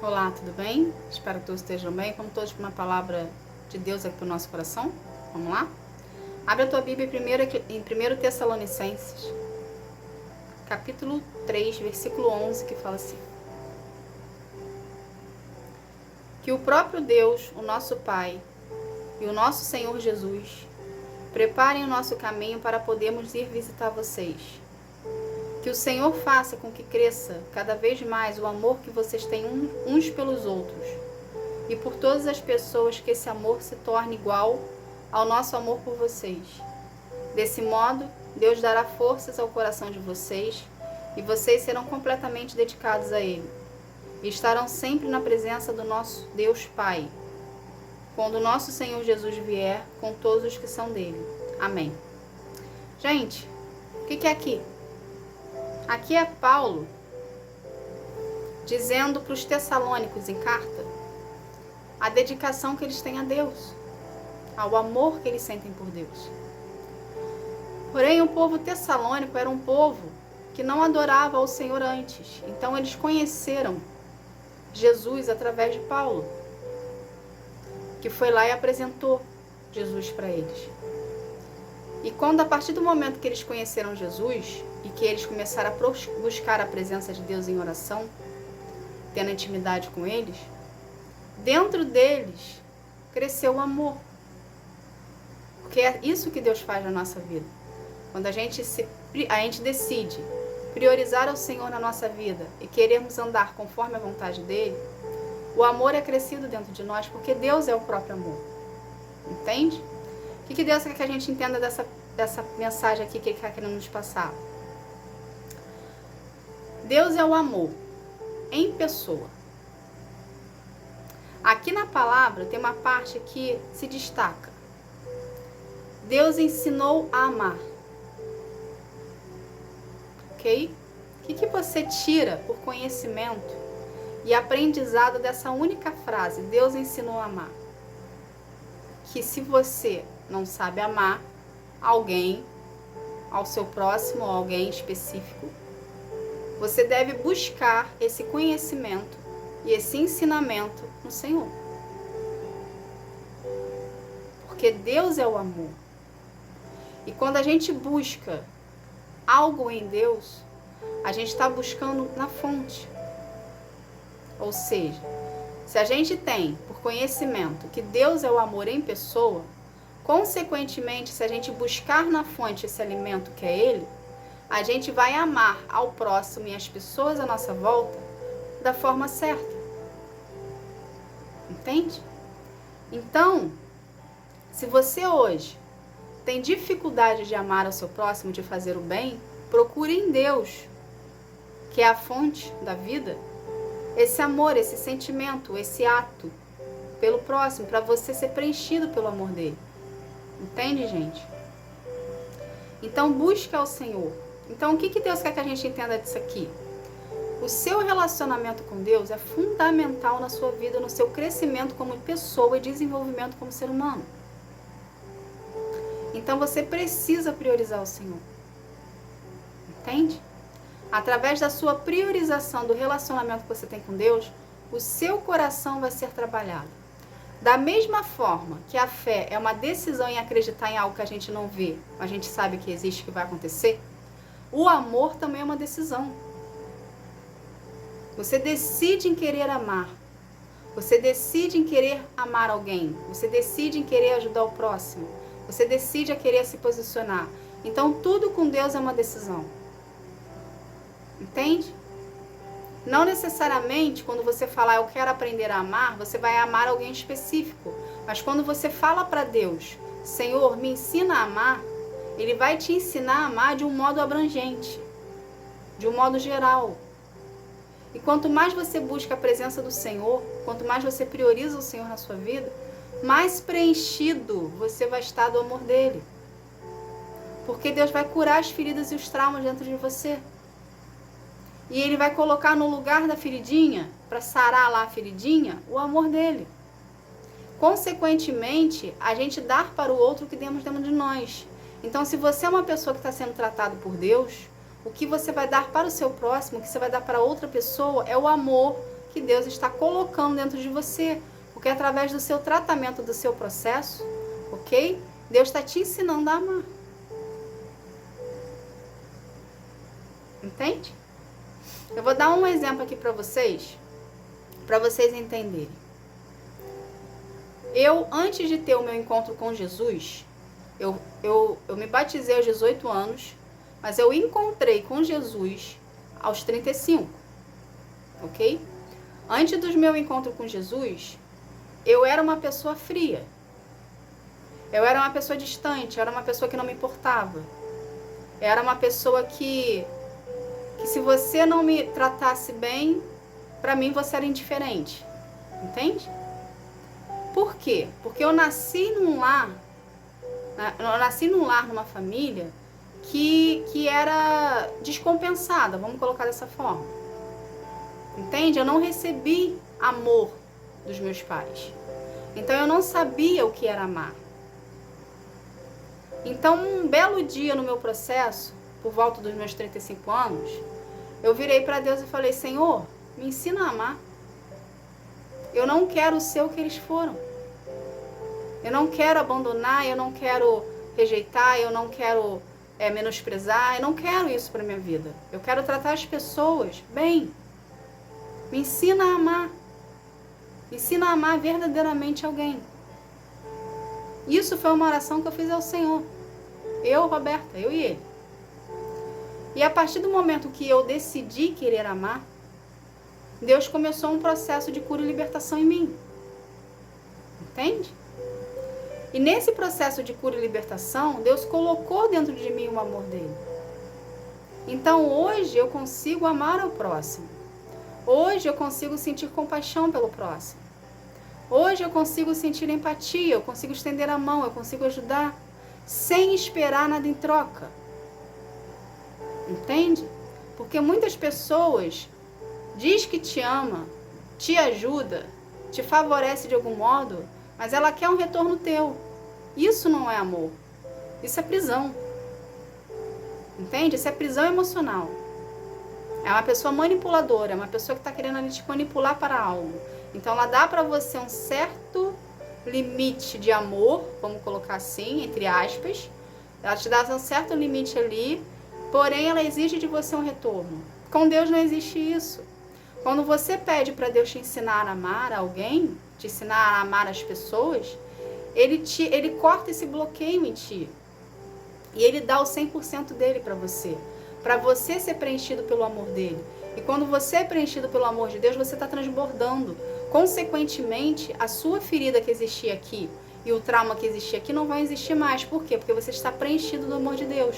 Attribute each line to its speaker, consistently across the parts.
Speaker 1: Olá, tudo bem? Espero que todos estejam bem. Vamos todos com uma palavra de Deus aqui para o nosso coração? Vamos lá? Abre a tua Bíblia em 1 Tessalonicenses, capítulo 3, versículo 11, que fala assim: Que o próprio Deus, o nosso Pai, e o nosso Senhor Jesus preparem o nosso caminho para podermos ir visitar vocês. Que o Senhor faça com que cresça cada vez mais o amor que vocês têm uns pelos outros, e por todas as pessoas que esse amor se torne igual ao nosso amor por vocês. Desse modo, Deus dará forças ao coração de vocês, e vocês serão completamente dedicados a Ele, e estarão sempre na presença do nosso Deus Pai, quando o nosso Senhor Jesus vier com todos os que são dele. Amém. Gente, o que é aqui? Aqui é Paulo dizendo para os tessalônicos em carta a dedicação que eles têm a Deus, ao amor que eles sentem por Deus. Porém, o povo tessalônico era um povo que não adorava ao Senhor antes. Então, eles conheceram Jesus através de Paulo, que foi lá e apresentou Jesus para eles. E quando, a partir do momento que eles conheceram Jesus e que eles começaram a buscar a presença de Deus em oração, tendo intimidade com eles, dentro deles cresceu o amor. Porque é isso que Deus faz na nossa vida. Quando a gente decide priorizar o Senhor na nossa vida e queremos andar conforme a vontade dele, o amor é crescido dentro de nós, porque Deus é o próprio amor. Entende? O que Deus quer que a gente entenda dessa mensagem aqui que Ele está querendo nos passar? Deus é o amor em pessoa. Aqui na palavra tem uma parte que se destaca. Deus ensinou a amar. Ok? O que você tira por conhecimento e aprendizado dessa única frase? Deus ensinou a amar. Que se você não sabe amar alguém, ao seu próximo, ou alguém específico, você deve buscar esse conhecimento e esse ensinamento no Senhor. Porque Deus é o amor. E quando a gente busca algo em Deus, a gente está buscando na fonte. Ou seja, se a gente tem por conhecimento que Deus é o amor em pessoa, consequentemente, se a gente buscar na fonte esse alimento que é Ele, a gente vai amar ao próximo e as pessoas à nossa volta da forma certa. Entende? Então, se você hoje tem dificuldade de amar ao seu próximo, de fazer o bem, procure em Deus, que é a fonte da vida, esse amor, esse sentimento, esse ato pelo próximo, para você ser preenchido pelo amor dele. Entende, gente? Então, busque ao Senhor. Então, o que Deus quer que a gente entenda disso aqui? O seu relacionamento com Deus é fundamental na sua vida, no seu crescimento como pessoa e desenvolvimento como ser humano. Então, você precisa priorizar o Senhor. Entende? Através da sua priorização do relacionamento que você tem com Deus, o seu coração vai ser trabalhado. Da mesma forma que a fé é uma decisão em acreditar em algo que a gente não vê, a gente sabe que existe, que vai acontecer, o amor também é uma decisão. Você decide em querer amar. Você decide em querer amar alguém. Você decide em querer ajudar o próximo. Você decide a querer se posicionar. Então, tudo com Deus é uma decisão. Entende? Não necessariamente, quando você falar eu quero aprender a amar, você vai amar alguém específico. Mas quando você fala para Deus, Senhor, me ensina a amar, Ele vai te ensinar a amar de um modo abrangente, de um modo geral. E quanto mais você busca a presença do Senhor, quanto mais você prioriza o Senhor na sua vida, mais preenchido você vai estar do amor dEle. Porque Deus vai curar as feridas e os traumas dentro de você. E Ele vai colocar no lugar da feridinha, para sarar lá a feridinha, o amor dEle. Consequentemente, a gente dá para o outro o que temos dentro de nós. Então, se você é uma pessoa que está sendo tratada por Deus, o que você vai dar para o seu próximo, o que você vai dar para outra pessoa, é o amor que Deus está colocando dentro de você. Porque através do seu tratamento, do seu processo, ok? Deus está te ensinando a amar. Entende? Eu vou dar um exemplo aqui para vocês entenderem. Eu, antes de ter o meu encontro com Jesus, eu me batizei aos 18 anos, mas eu encontrei com Jesus aos 35, ok? Antes do meu encontro com Jesus, eu era uma pessoa fria. Eu era uma pessoa distante, eu era uma pessoa que não me importava. Eu era uma pessoa que se você não me tratasse bem, para mim você era indiferente. Entende? Por quê? Porque eu nasci num lar, numa família que era descompensada, vamos colocar dessa forma. Entende? Eu não recebi amor dos meus pais. Então eu não sabia o que era amar. Então um belo dia no meu processo, por volta dos meus 35 anos, eu virei para Deus e falei: Senhor, me ensina a amar. Eu não quero ser o que eles foram. Eu não quero abandonar, eu não quero rejeitar, eu não quero menosprezar, eu não quero isso para minha vida. Eu quero tratar as pessoas bem. Me ensina a amar. Me ensina a amar verdadeiramente alguém. Isso foi uma oração que eu fiz ao Senhor. Eu, Roberta, eu e ele. E a partir do momento que eu decidi querer amar, Deus começou um processo de cura e libertação em mim. Entende? E nesse processo de cura e libertação, Deus colocou dentro de mim o amor dele. Então hoje eu consigo amar ao próximo. Hoje eu consigo sentir compaixão pelo próximo. Hoje eu consigo sentir empatia, eu consigo estender a mão, eu consigo ajudar, sem esperar nada em troca. Entende? Porque muitas pessoas diz que te ama, te ajuda, te favorece de algum modo, mas ela quer um retorno teu. Isso não é amor. Isso é prisão. Entende? Isso é prisão emocional. É uma pessoa manipuladora, é uma pessoa que está querendo ali te manipular para algo. Então ela dá para você um certo limite de amor, vamos colocar assim, entre aspas. Ela te dá um certo limite ali, porém ela exige de você um retorno. Com Deus não existe isso. Quando você pede para Deus te ensinar a amar alguém, te ensinar a amar as pessoas, ele corta esse bloqueio em ti. E ele dá o 100% dele para você ser preenchido pelo amor dele. E quando você é preenchido pelo amor de Deus, você está transbordando. Consequentemente, a sua ferida que existia aqui e o trauma que existia aqui não vai existir mais. Por quê? Porque você está preenchido do amor de Deus.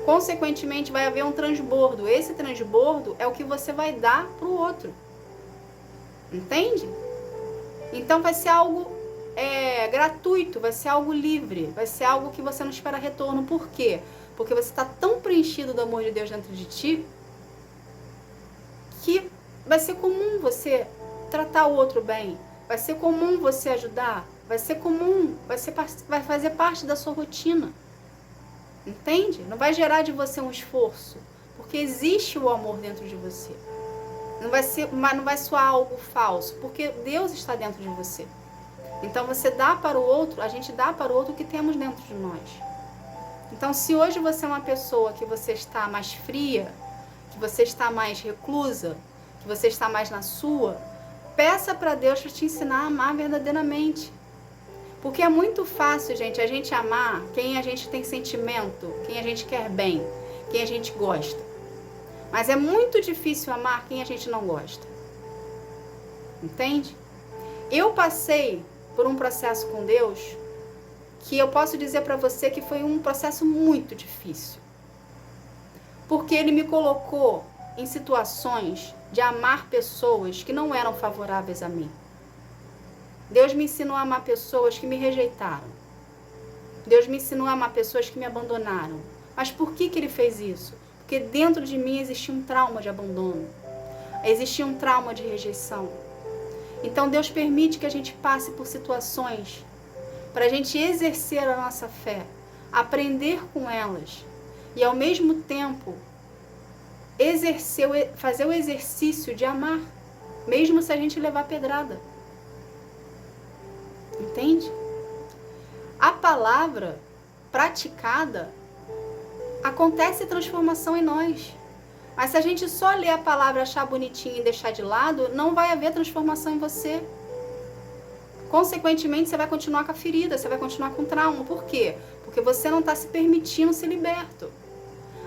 Speaker 1: Consequentemente, vai haver um transbordo. Esse transbordo é o que você vai dar para o outro. Entende? Então vai ser algo gratuito, vai ser algo livre, vai ser algo que você não espera retorno. Por quê? Porque você está tão preenchido do amor de Deus dentro de ti que vai ser comum você tratar o outro bem, vai ser comum você ajudar, vai ser comum, vai fazer parte da sua rotina. Entende? Não vai gerar de você um esforço, porque existe o amor dentro de você. Não vai soar algo falso, porque Deus está dentro de você. Então você dá para o outro, a gente dá para o outro o que temos dentro de nós. Então se hoje você é uma pessoa que você está mais fria, que você está mais reclusa, que você está mais na sua, peça para Deus para te ensinar a amar verdadeiramente. Porque é muito fácil, gente, a gente amar quem a gente tem sentimento, quem a gente quer bem, quem a gente gosta. Mas é muito difícil amar quem a gente não gosta. Entende? Eu passei por um processo com Deus que eu posso dizer para você que foi um processo muito difícil. Porque Ele me colocou em situações de amar pessoas que não eram favoráveis a mim. Deus me ensinou a amar pessoas que me rejeitaram. Deus me ensinou a amar pessoas que me abandonaram. Mas por que Ele fez isso? Porque dentro de mim existia um trauma de abandono. Existia um trauma de rejeição. Então Deus permite que a gente passe por situações para a gente exercer a nossa fé, aprender com elas e ao mesmo tempo fazer o exercício de amar. mesmo se a gente levar pedrada. Entende? A palavra praticada, acontece transformação em nós. Mas se a gente só ler a palavra, achar bonitinho e deixar de lado, não vai haver transformação em você. Consequentemente, você vai continuar com a ferida, você vai continuar com o trauma. Por quê? Porque você não está se permitindo ser liberto.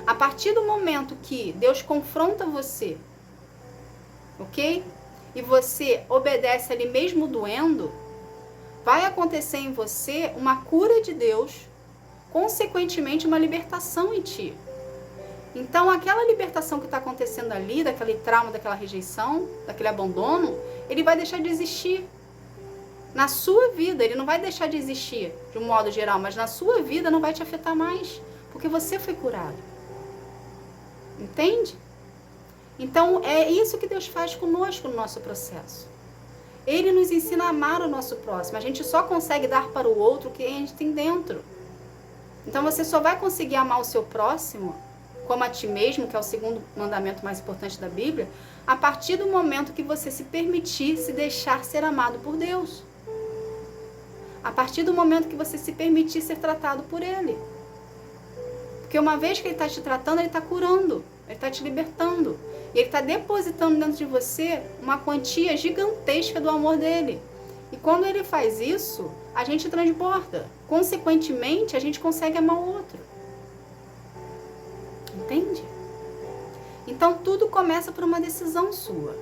Speaker 1: A partir do momento que Deus confronta você, ok? E você obedece ali mesmo doendo, vai acontecer em você uma cura de Deus, consequentemente uma libertação em ti. Então aquela libertação que está acontecendo ali, daquele trauma, daquela rejeição, daquele abandono, ele vai deixar de existir na sua vida. Ele não vai deixar de existir de um modo geral, mas na sua vida não vai te afetar mais, porque você foi curado. Entende? Então é isso que Deus faz conosco no nosso processo. Ele nos ensina a amar o nosso próximo. A gente só consegue dar para o outro o que a gente tem dentro. Então você só vai conseguir amar o seu próximo como a ti mesmo, que é o segundo mandamento mais importante da Bíblia, a partir do momento que você se permitir se deixar ser amado por Deus. A partir do momento que você se permitir ser tratado por Ele. Porque uma vez que Ele está te tratando, Ele está curando, Ele está te libertando. E Ele está depositando dentro de você uma quantia gigantesca do amor dEle. E quando Ele faz isso, a gente transborda. Consequentemente, a gente consegue amar o outro. Entende? Então tudo começa por uma decisão sua.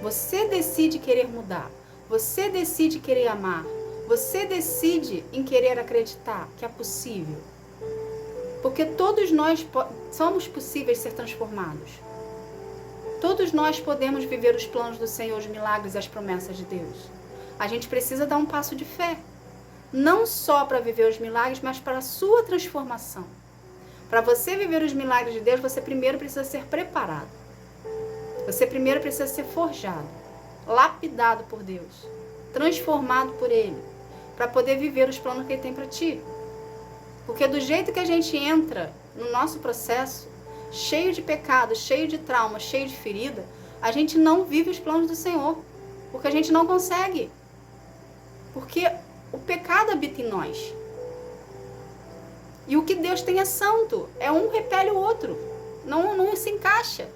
Speaker 1: Você decide querer mudar. Você decide querer amar. Você decide em querer acreditar que é possível. Porque todos nós somos possíveis de ser transformados. Todos nós podemos viver os planos do Senhor, os milagres e as promessas de Deus. A gente precisa dar um passo de fé. Não só para viver os milagres, mas para a sua transformação. Para você viver os milagres de Deus, você primeiro precisa ser preparado. Você primeiro precisa ser forjado, lapidado por Deus, transformado por Ele, para poder viver os planos que Ele tem para ti. Porque do jeito que a gente entra no nosso processo, cheio de pecado, cheio de trauma, cheio de ferida, a gente não vive os planos do Senhor. Porque a gente não consegue. Porque o pecado habita em nós. E o que Deus tem é santo. É um repele o outro. Não se encaixa.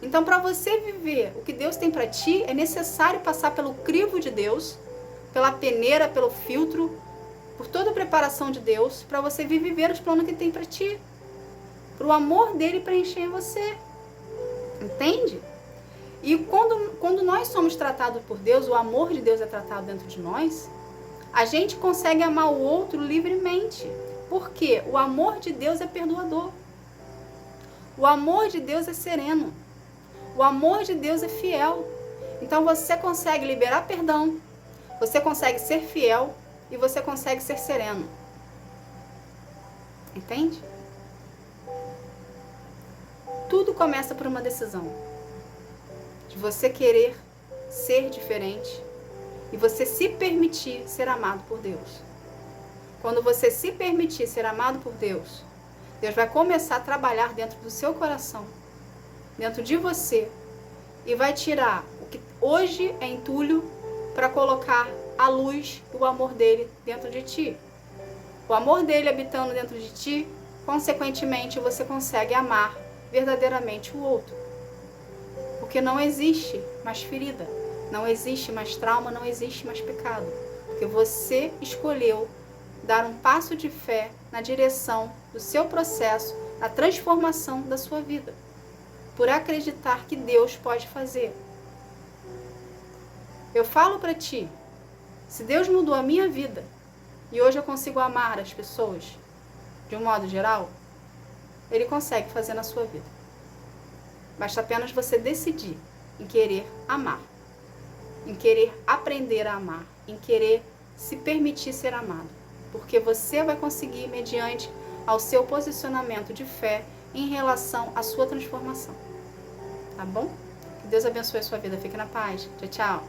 Speaker 1: Então, para você viver o que Deus tem para ti, é necessário passar pelo crivo de Deus, pela peneira, pelo filtro, por toda a preparação de Deus, para você viver os planos que Ele tem para ti. Para o amor dEle preencher em você. Entende? E quando nós somos tratados por Deus, o amor de Deus é tratado dentro de nós, a gente consegue amar o outro livremente. Porque o amor de Deus é perdoador. O amor de Deus é sereno. O amor de Deus é fiel. Então você consegue liberar perdão, você consegue ser fiel e você consegue ser sereno. Entende? Tudo começa por uma decisão. De você querer ser diferente e você se permitir ser amado por Deus. Quando você se permitir ser amado por Deus, Deus vai começar a trabalhar dentro do seu coração, dentro de você, e vai tirar o que hoje é entulho para colocar a luz do amor dele dentro de ti. O amor dele habitando dentro de ti, consequentemente você consegue amar verdadeiramente o outro. Porque não existe mais ferida, não existe mais trauma, não existe mais pecado. Porque você escolheu dar um passo de fé na direção do seu processo, na transformação da sua vida, por acreditar que Deus pode fazer. Eu falo para ti, se Deus mudou a minha vida e hoje eu consigo amar as pessoas de um modo geral, Ele consegue fazer na sua vida. Basta apenas você decidir em querer amar, em querer aprender a amar, em querer se permitir ser amado. Porque você vai conseguir mediante ao seu posicionamento de fé em relação à sua transformação. Tá bom? Que Deus abençoe a sua vida. Fique na paz. Tchau, tchau.